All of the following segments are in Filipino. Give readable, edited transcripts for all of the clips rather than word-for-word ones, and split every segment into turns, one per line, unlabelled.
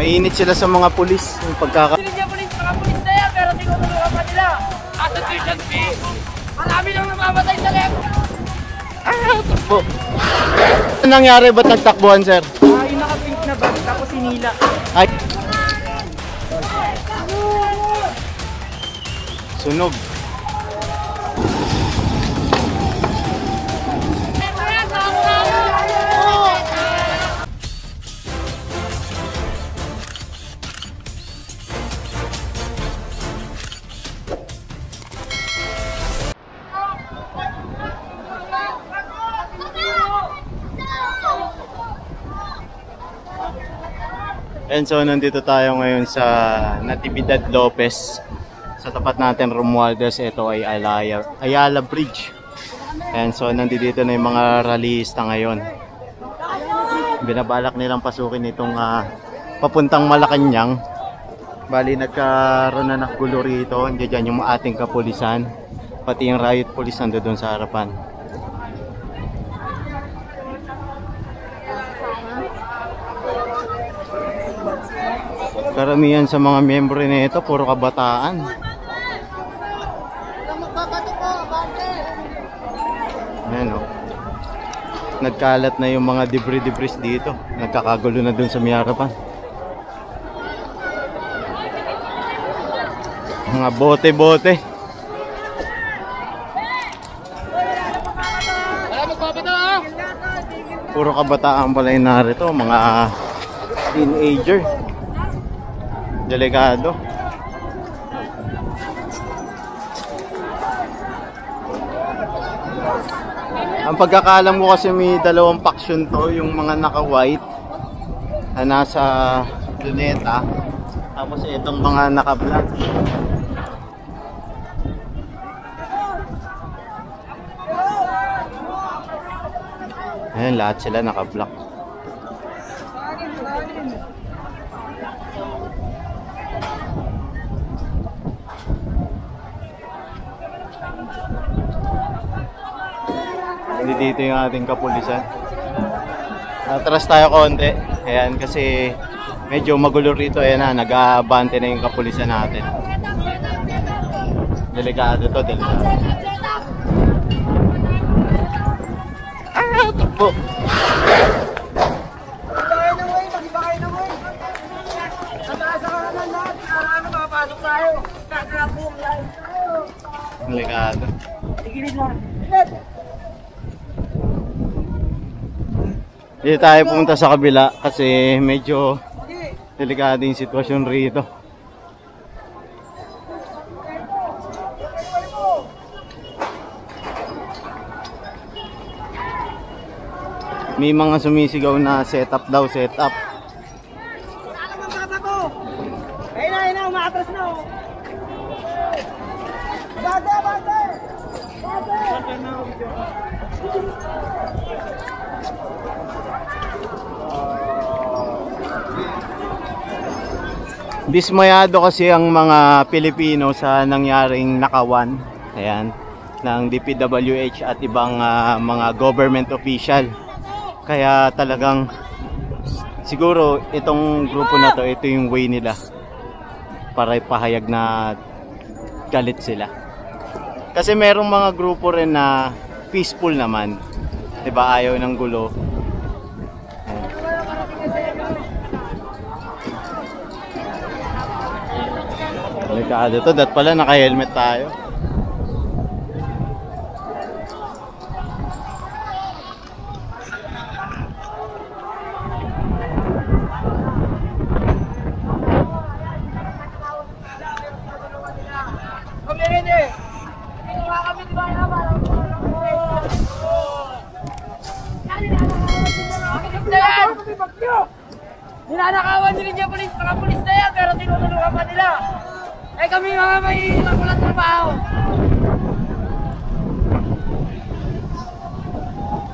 Mainit sila sa mga pulis. Yung pagkaka...
Mga pulis na yan, pero tinutulungan pa nila. At tuition fee, marami nang namamatay sa left.
Takbo. Ano nangyari? Ba't nagtakbuhan, sir?
Yung naka-pink na bag, tapos sinila.
Ay. Sunog. And so nandito tayo ngayon sa Natividad Lopez. Sa tapat natin Romualdez, ito ay Ayala Bridge. And so nandito na yung mga rallyista ngayon. Binabalak nilang pasukin itong papuntang Malacanang. Bali nagkaroon na ng gulo rito. Diyan yung ating kapulisan. Pati yung riot police nandoon sa harapan. Karamihan sa mga miyembro nito puro kabataan. Ayan o. Nagkalat na yung mga debris dito. Nagkakagulo na dun sa miyarapan. Mga bote-bote. Puro kabataan pala yung narito. Mga teenager. Delikado. Ang pagkakalam ko kasi may dalawang faction to, yung mga naka-white na nasa luneta, tapos itong mga naka-black. Ayan, lahat sila naka-black. Dito yung ating kapulisan. Atras tayo konti. Ayan, kasi medyo magulo rito. Ayan na, nag-aabante na yung kapulisan natin. Delikado to, delikado. Takbo. Delikado. Dito tayo pumunta sa kabila kasi medyo delikado yung sitwasyon rito. May mga sumisigaw na setup daw, setup.
Ayun na, umaatras na oh. Bate!
Dismayado kasi ang mga Pilipino sa nangyaring nakawan, ayan, ng DPWH at ibang mga government official. Kaya talagang siguro itong grupo na to, ito yung way nila para ipahayag na galit sila. Kasi merong mga grupo rin na peaceful naman, 'di ba, ayaw ng gulo. Delikado to, dat pala naka-helmet tayo.
Ninanakawan din yung mga pulis na yan, pero tinutulungan pa nila. Eh kami mga may walang trabaho.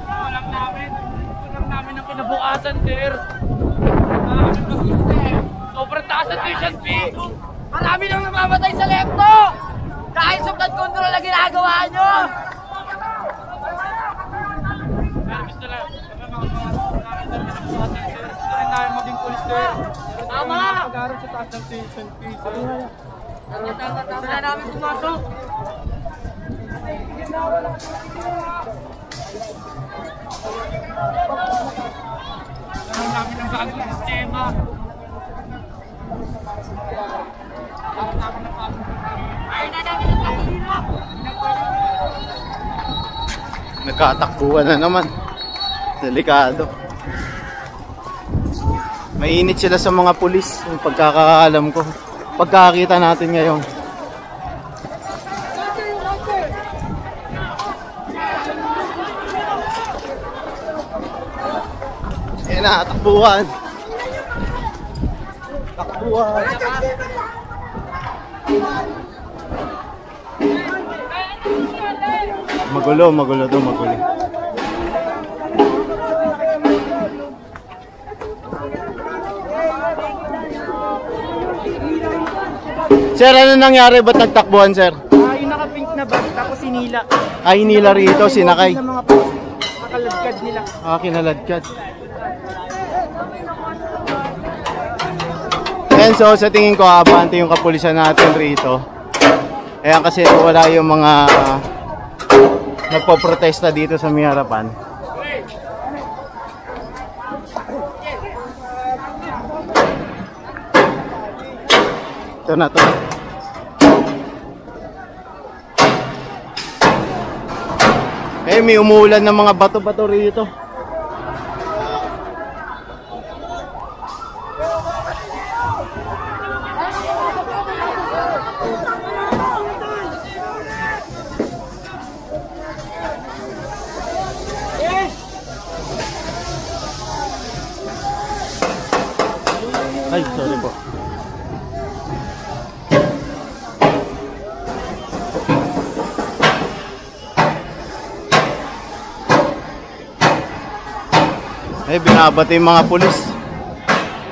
Walang namin ang kinabukasan, sir. Sobrang taas ang tuition fee. Marami nang namamatay sa lepto. Dahil sa blood control na ginagawa nyo. Pero gusto rin namin maging pulis, sir. Tama! taas ng tuition fees. Wala namin pumasok. Wala namin ang bagong sistema. Ayaw na namin ang kahirap.
Nagkatakbuhan na naman. Delikado. Mainit sila sa mga pulis, yung pagkakaalam ko. Pagkakita natin ngayon. Ayan na, takbuhan. Takbuhan. Magulo to, magulo. Sir, ano nangyari? Ba't nagtakbuhan, sir?
Yung naka-pink na bag, tapos sinila.
Ay, nila rito, sinakay.
Ng mga pulis, nakaladkad nila.
Kinaladkad. Ayan, so sa tingin ko, abante yung kapulisan natin rito. Ayan, kasi wala yung mga nagpo-protesta dito sa may harapan. Ito na to. Eh, may umuulan ng mga bato-bato rito. Ay, sorry po. Eh, binabati yung mga pulis.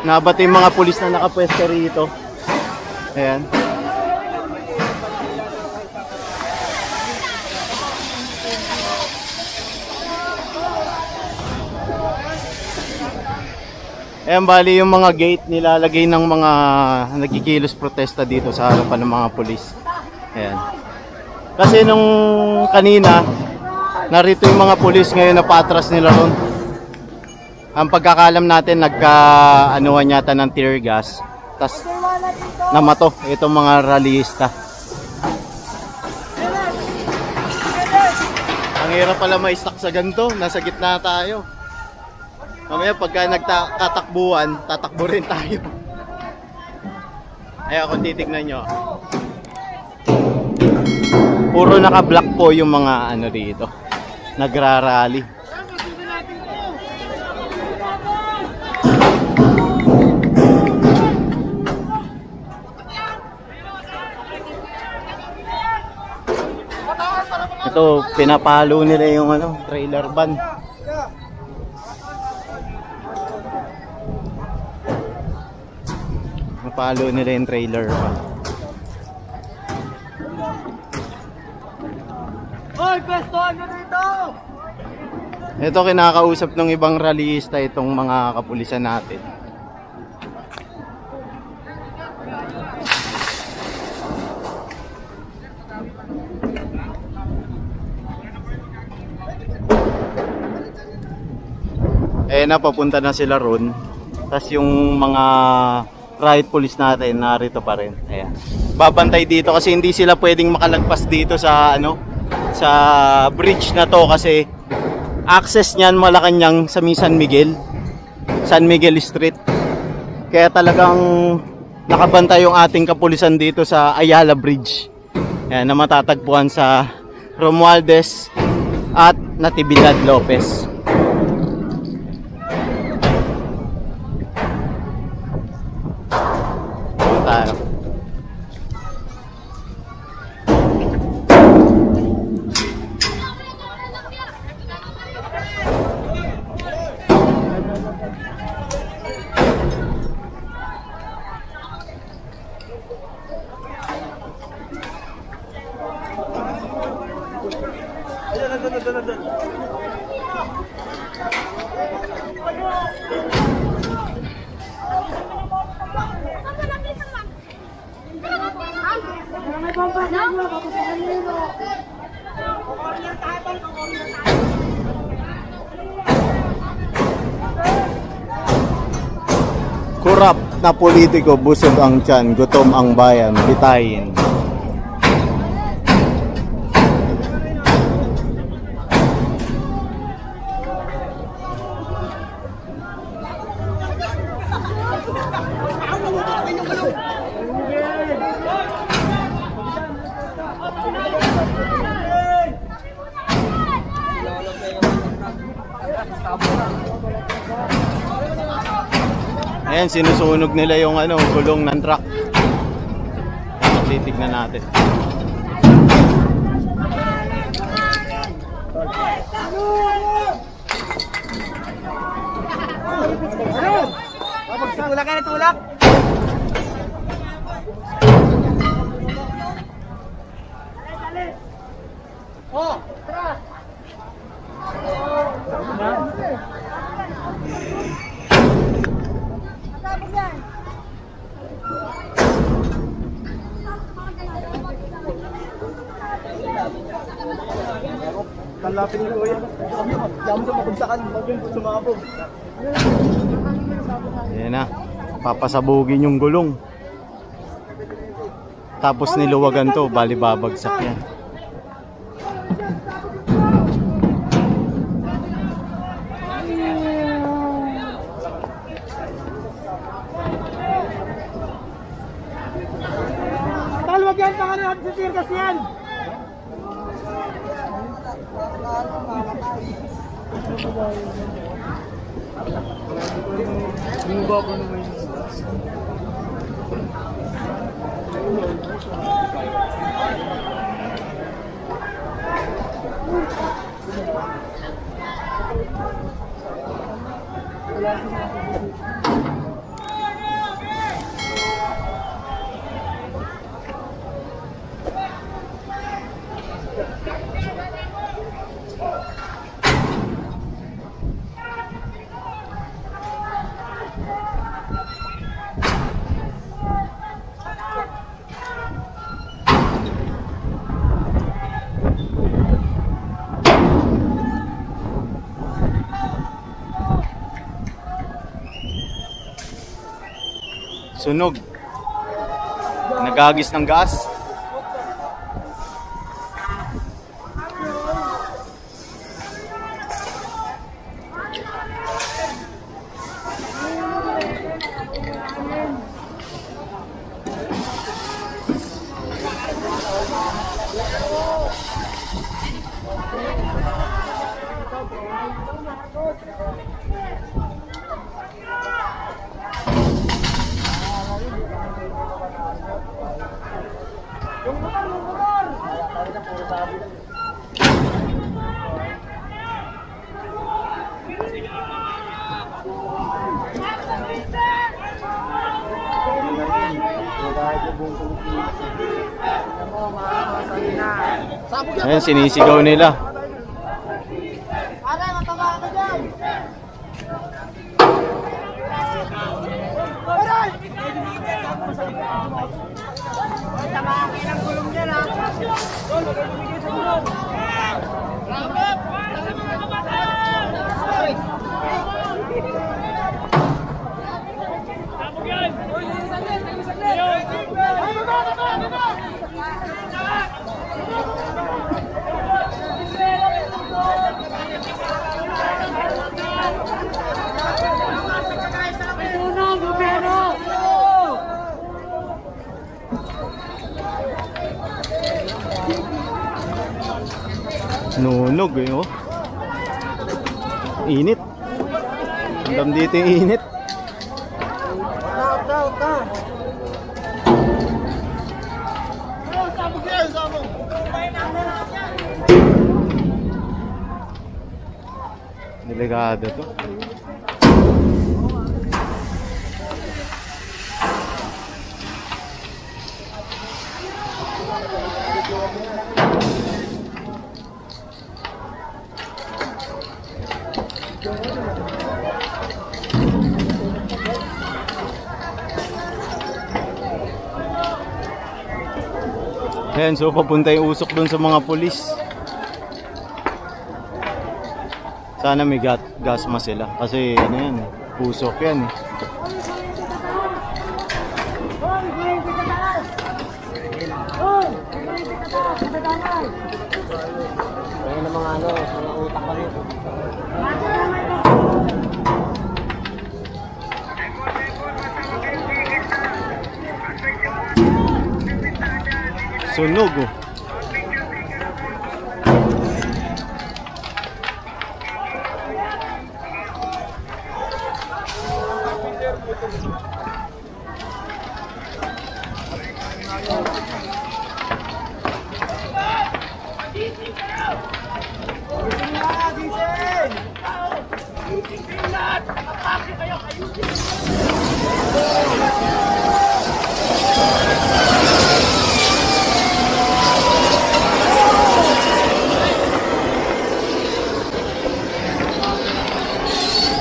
Nabati yung mga pulis na nakapwesto rito. Ayan. Ayan, bali yung mga gate nilalagay ng mga nagkikilos protesta dito sa harapan ng mga pulis. Ayan. Kasi nung kanina, narito yung mga pulis, ngayon napatras nila ron. Ang pagkakalam natin, nagka-anuhan yata ng tear gas. Tas namato itong mga rallyista. Ang hirap pala ma-stuck sa ganito, nasa gitna tayo. Mamaya pagka nagtatakbuhan, tatakbo rin tayo. Ayan, kung titignan nyo, puro naka-block po yung mga ano dito, nagra-rally. Ito, pinapalo nila yung ano, trailer van. Pinapalo nila yung trailer van.
Hoy, pwestohan nyo dito!
Ito, kinakausap ng ibang rallyista itong mga kapulisan natin. Eh, napapunta na sila ron. Tapos yung mga riot police natin narito pa rin. Ayan. Babantay dito kasi hindi sila pwedeng makalagpas dito sa ano, sa bridge na to kasi access niyan Malacanang sa San Miguel. San Miguel Street. Kaya talagang nakabantay yung ating kapulisan dito sa Ayala Bridge. Ayan, na matatagpuan sa Romualdez at Natividad Lopez. Tayo. Kurap na politiko, busog ang tiyan, gutom ang bayan, bitayin. Ayan, sinusunog nila yung gulong ng truck. Titignan natin.
Tulak ka na, tulak! Oh, tara!
Kalapin nyo yan. Diyan mo sa mapagsakan. Huwag yung sumabog.
Ayan na. Papasabugin yung gulong. Tapos niluwagan to. Bali babagsak yan.
Talwag yan. Pangalan natin sa tirgas yan.
Sunog. Nagagis ng gas. Ayan, sinisigaw nila.
Aray, mataba ka dyan! Tama kayo ng gulong dyan, ha?
Nunog oh. Init. Andam dito yung init. Delikado to. Ayan, so papunta yung usok dun sa mga pulis. Sana may gas mask sila. Kasi ano yan, usok yan eh.
ano, mga utak pa rin.
Sunog oh.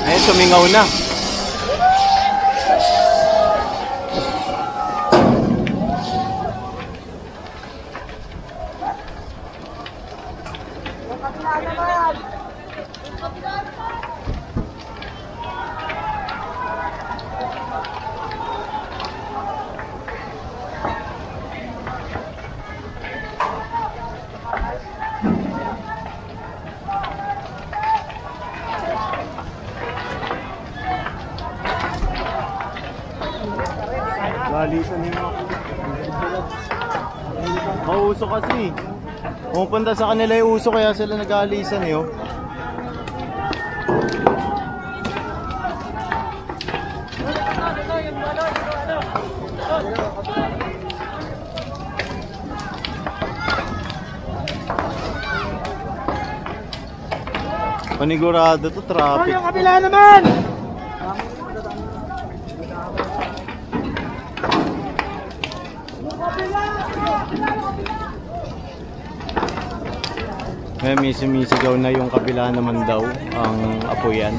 Ayun, sumingaw na. Galisan yun ako. Mauso kasi. Pumunta sa kanila yung uso kaya sila nag-aalisan yun. Panigurado to, traffic.
Yung kabila naman!
May sumisigaw na yung kabila naman daw ang apoyan.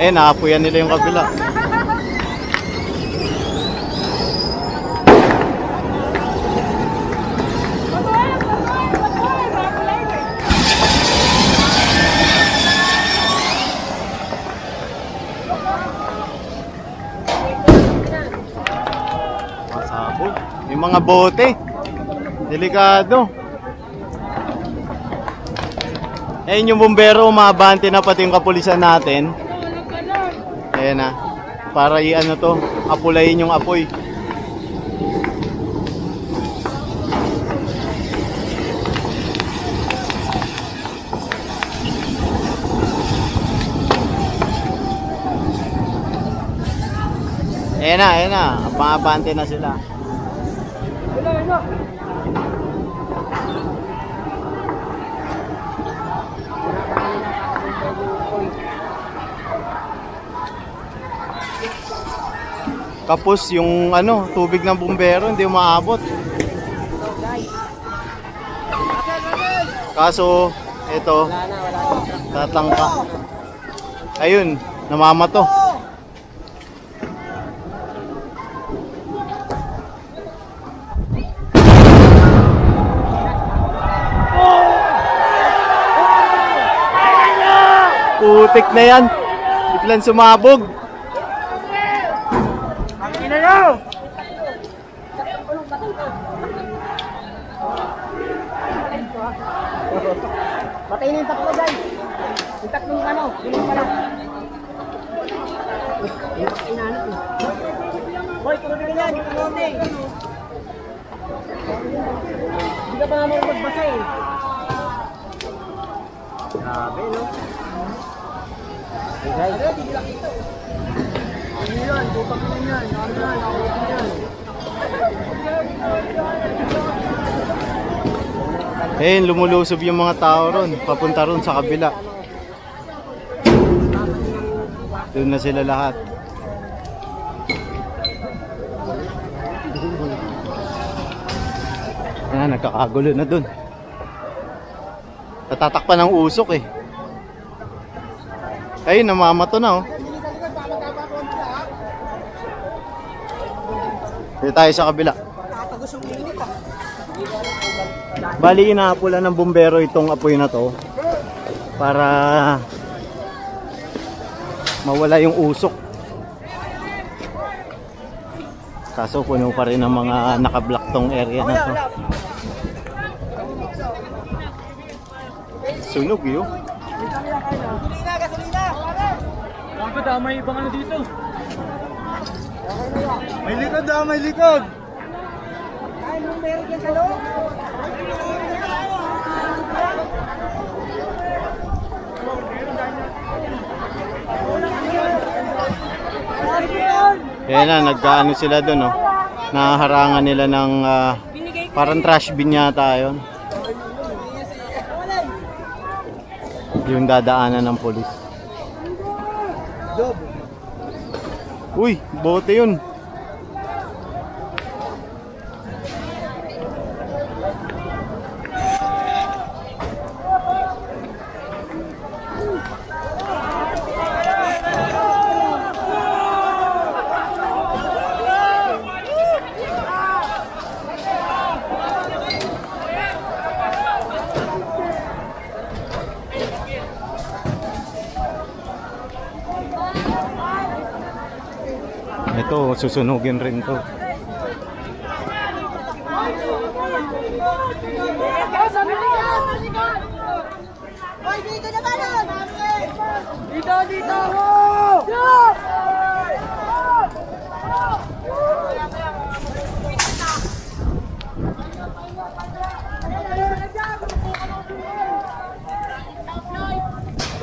Naapoyan nila yung kabila. Masabog. Yung mga bote. Delikado. Ayun yung bumbero, umabante na pati yung kapulisan natin. Ayan na. Para i-ano to, apulayin yung apoy. Ayan na. Umabante na sila. Kapos yung ano, tubig ng bumbero, hindi umaabot. Kaso, ito, tatangka. Ayun, namamato. Putik na yan. Biglang sumabog.
Patayin na yung takbo, guys. Yung taklong ano, yun pala. Yung inaanap mo. Boy, tuloy yan, yung tuloy. Hindi ka pa naman magbasa eh. Grabe, no? Hey, guys. Ano yan? Tupak na yan. Ano yan? Nakaulit yan.
Lumulusob yung mga tao ron, papunta ron sa kabila. Doon na sila lahat. Nagkakagulo na doon. Natatakpan ng usok eh. Ayun, namamato na oh. Dito tayo sa kabila. Bali, inaapulan ng bumbero itong apoy na to para mawala yung usok. Kaso puno pa rin ang mga nakablock tong area na to. sunog yun.
Bakit may ibang ano dito? May likod daw, may likod! Ay, nung meron yan sa loob?
Kaya na, nagkaano sila doon, no? Naharangan nila ng parang trash bin yata yun. Yung dadaanan ng polis. Uy, bote yun. Ito, susunugin rin to.
Dito na balon!
Dito, dito!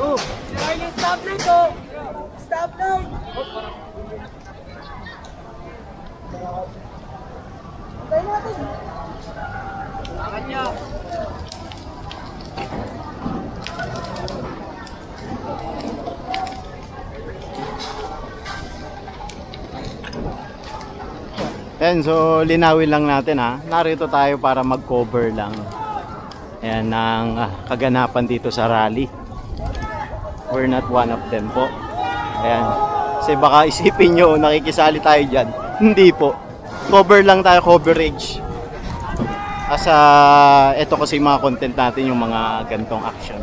Oh, stop light oh! Stop light! Antayin natin! Bakit niya?
Ayan, so linawin lang natin ha. Narito tayo para mag-cover lang. Ayan, ng kaganapan dito sa rally. We're not one of them po. Ayan. Kasi baka isipin nyo, nakikisali tayo dyan. Hindi po. Cover lang tayo, coverage. Asa, ito kasi mga content natin, yung mga gantong action.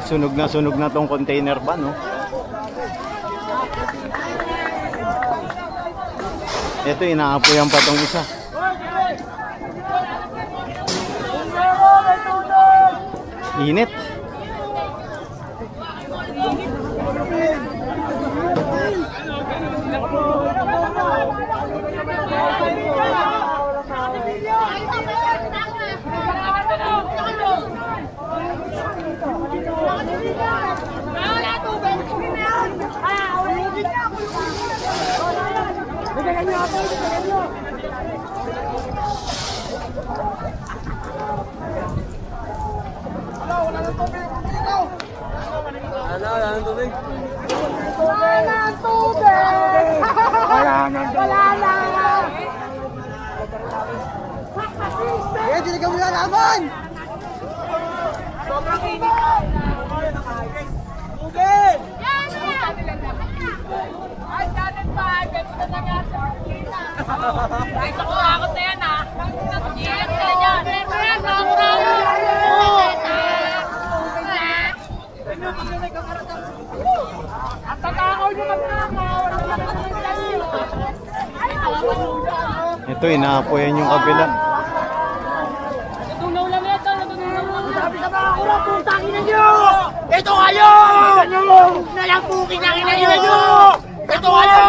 Sunog na tong container ba, no? Ito, inaapoyan pa tong isa. Init.
Eh, diligaw mo na naman!
Sobrang init!
Tugin!
Ay, dapat pa! Ganito na nga sa kita! Ay, sa kumakot na yan ha! Ingat ka dyan! Ang tatakaw nyo magtakaw!
Ito, inaapoyan yung kabila.
Natunaw lang ito! Sabi sa mga kurang, putangin na nyo! Ito kayo! Nalang puking na kinagin nyo! Ito kayo!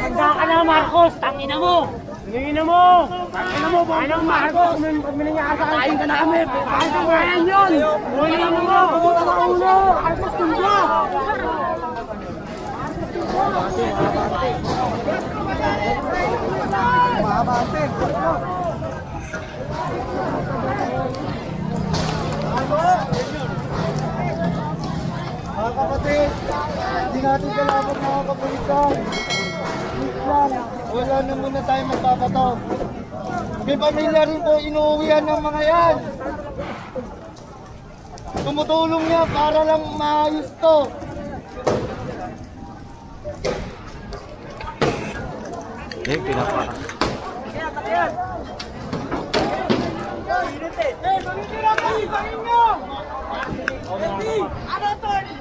Handa ka na, Marcos! Tangina mo! Tangina mo! Tangina mo! Anong Marcos? Minangyari sa kain ka namin! Bakit ang bayan yun? Tangina mo! Pumunta sa ulo! Marcos, tumba!
Mahabate! Mga kapatid, hindi natin kalaban mga kapulisan. Please lang, wala na muna tayo magpapato. May pamilya rin po inuuwihan ng mga yan. Tumutulong niya para lang maayos to.
Eh, pinaparang.
Ano to?